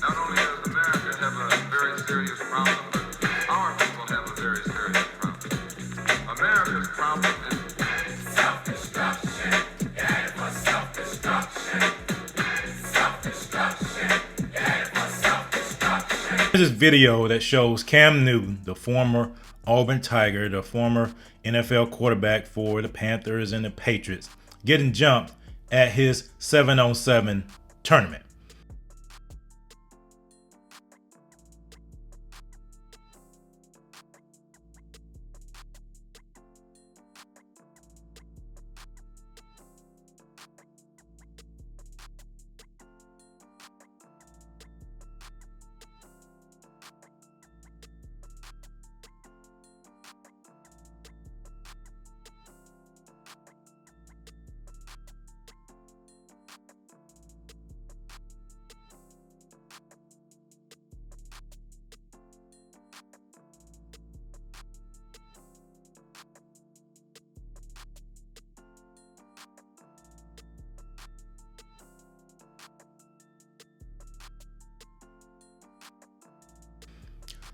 Not only does America have a very serious problem, but our people have a very serious problem. America's problem is self-destruction. Yeah, it was self-destruction. Self-destruction. Yeah, it was self-destruction. There's this video that shows Cam Newton, the former Auburn Tiger, the former NFL quarterback for the Panthers and the Patriots, getting jumped at his 7-on-7 tournament.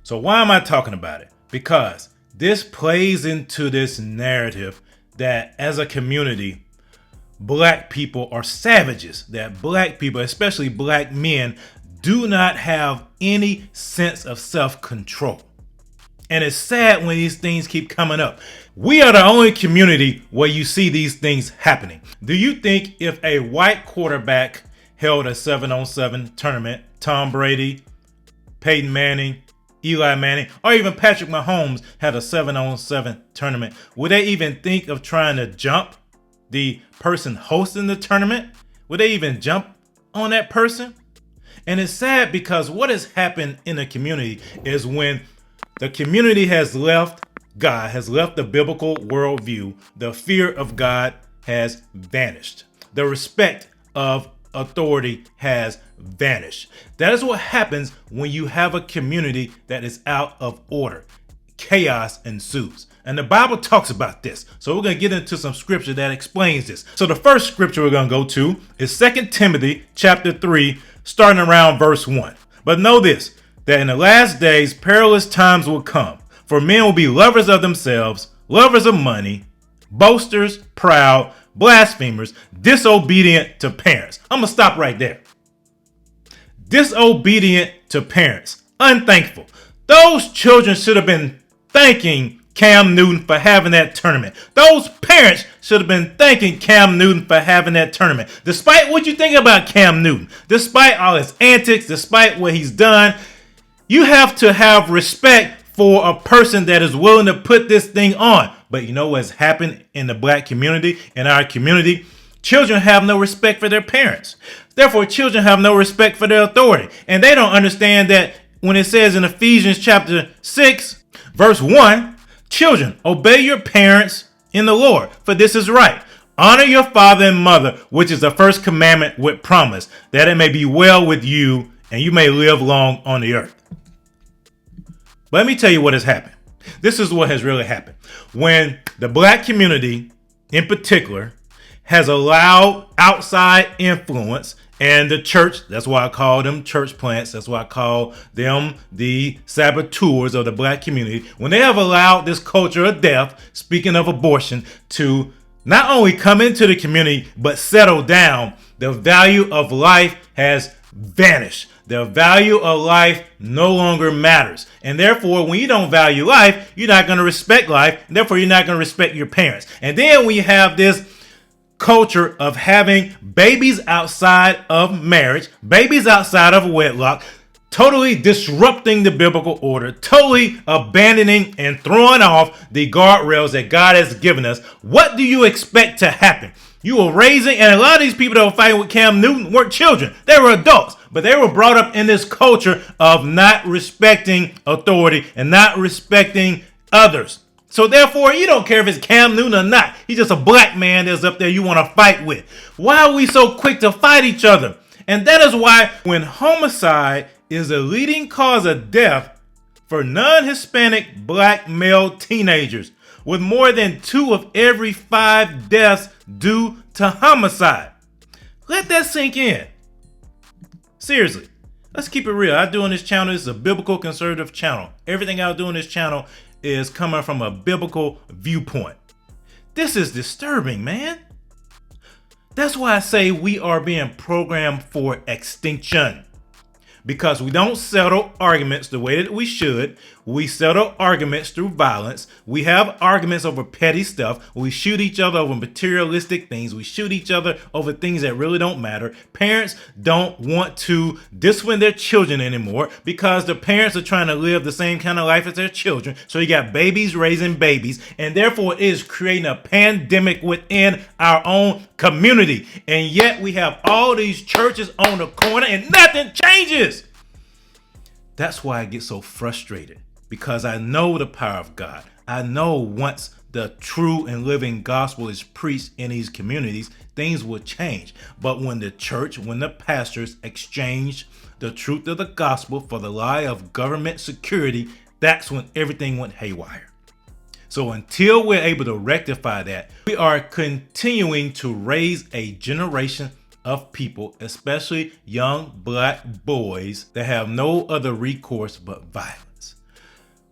So why am I talking about it? Because this plays into this narrative that as a community, black people are savages, that black people, especially black men, do not have any sense of self-control. And it's sad when these things keep coming up. We are the only community where you see these things happening. Do you think if a white quarterback held a 7-on-7 tournament, Tom Brady, Peyton Manning, Eli Manning, or even Patrick Mahomes had a 7-on-7 tournament, would they even think of trying to jump the person hosting the tournament? Would they even jump on that person? And it's sad because what has happened in the community is when the community has left God, has left the biblical worldview, the fear of God has vanished. The respect of authority has vanished. That is what happens when you have a community that is out of order. Chaos ensues. And the Bible talks about this. So we're going to get into some scripture that explains this. So the first scripture we're going to go to is 2 Timothy chapter 3, starting around verse 1. But know this, that in the last days perilous times will come, for men will be lovers of themselves, lovers of money, boasters, proud, blasphemers, disobedient to parents. I'm going to stop right there. Disobedient to parents, unthankful. Those children should have been thanking Cam Newton for having that tournament. Those parents should have been thanking Cam Newton for having that tournament. Despite what you think about Cam Newton, despite all his antics, despite what he's done, you have to have respect for a person that is willing to put this thing on. But you know what's happened in the black community, in our community? Children have no respect for their parents. Therefore, children have no respect for their authority. And they don't understand that when it says in Ephesians chapter 6, verse 1, children, obey your parents in the Lord, for this is right. Honor your father and mother, which is the first commandment with promise, that it may be well with you and you may live long on the earth. But let me tell you what has happened. This is what has really happened. When the black community in particular has allowed outside influence, and the church, that's why I call them church plants, that's why I call them the saboteurs of the black community, when they have allowed this culture of death, speaking of abortion, to not only come into the community, but settle down, the value of life has vanished. The value of life no longer matters. And therefore, when you don't value life, you're not going to respect life. And therefore, you're not going to respect your parents. And then when you have this culture of having babies outside of marriage, babies outside of wedlock, totally disrupting the biblical order, totally abandoning and throwing off the guardrails that God has given us, what do you expect to happen? You were raising, and a lot of these people that were fighting with Cam Newton weren't children. They were adults, but they were brought up in this culture of not respecting authority and not respecting others. So therefore, you don't care if it's Cam Newton or not. He's just a black man that's up there you want to fight with. Why are we so quick to fight each other? And that is why when homicide is a leading cause of death for non-Hispanic black male teenagers, with more than 2 of every 5 deaths due to homicide. Let that sink in. Seriously. Let's keep it real. I do on this channel is a biblical conservative channel. Everything I do on this channel is coming from a biblical viewpoint. This is disturbing, man. That's why I say we are being programmed for extinction. Because we don't settle arguments the way that we should. We settle arguments through violence. We have arguments over petty stuff. We shoot each other over materialistic things. We shoot each other over things that really don't matter. Parents don't want to discipline their children anymore because the parents are trying to live the same kind of life as their children. So you got babies raising babies, and therefore it is creating a pandemic within our own community. And yet we have all these churches on the corner and nothing changes. That's why I get so frustrated, because I know the power of God. I know once the true and living gospel is preached in these communities, things will change. But when the church, when the pastors exchange the truth of the gospel for the lie of government security, that's when everything went haywire. So until we're able to rectify that, we are continuing to raise a generation of people, especially young black boys, that have no other recourse but violence.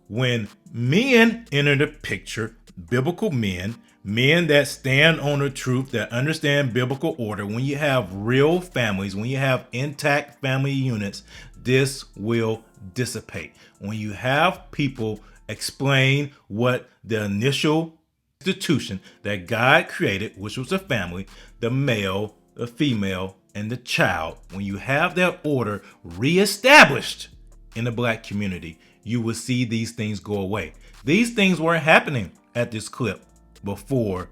When men enter the picture, biblical men that stand on the truth, that understand biblical order, when you have real families, when you have intact family units, this will dissipate. When you have people explain what the initial institution that God created, which was a family, the male, the female, and the child, when you have that order reestablished in the black community, you will see these things go away. These things weren't happening at this clip before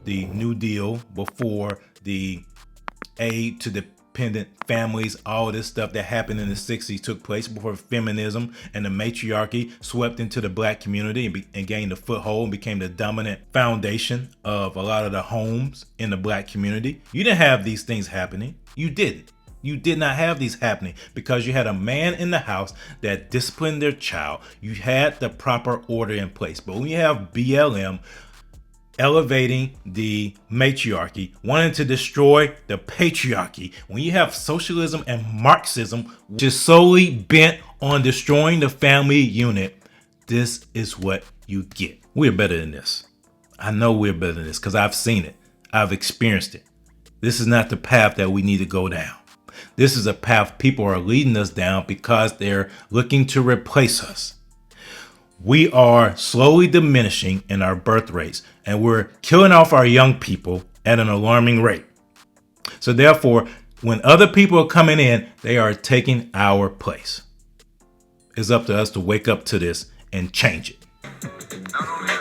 the New Deal, before the aid to dependent families, all this stuff that happened in the 60s took place, before feminism and the matriarchy swept into the black community and gained a foothold and became the dominant foundation of a lot of the homes in the black community. You didn't have these things happening. You didn't. You did not have these happening because you had a man in the house that disciplined their child. You had the proper order in place. But when you have BLM elevating the matriarchy, wanting to destroy the patriarchy, when you have socialism and Marxism, which is solely bent on destroying the family unit, this is what you get. We're better than this. I know we're better than this because I've seen it. I've experienced it. This is not the path that we need to go down. This is a path people are leading us down because they're looking to replace us. We are slowly diminishing in our birth rates, and we're killing off our young people at an alarming rate. So therefore, when other people are coming in, they are taking our place. It's up to us to wake up to this and change it. Not only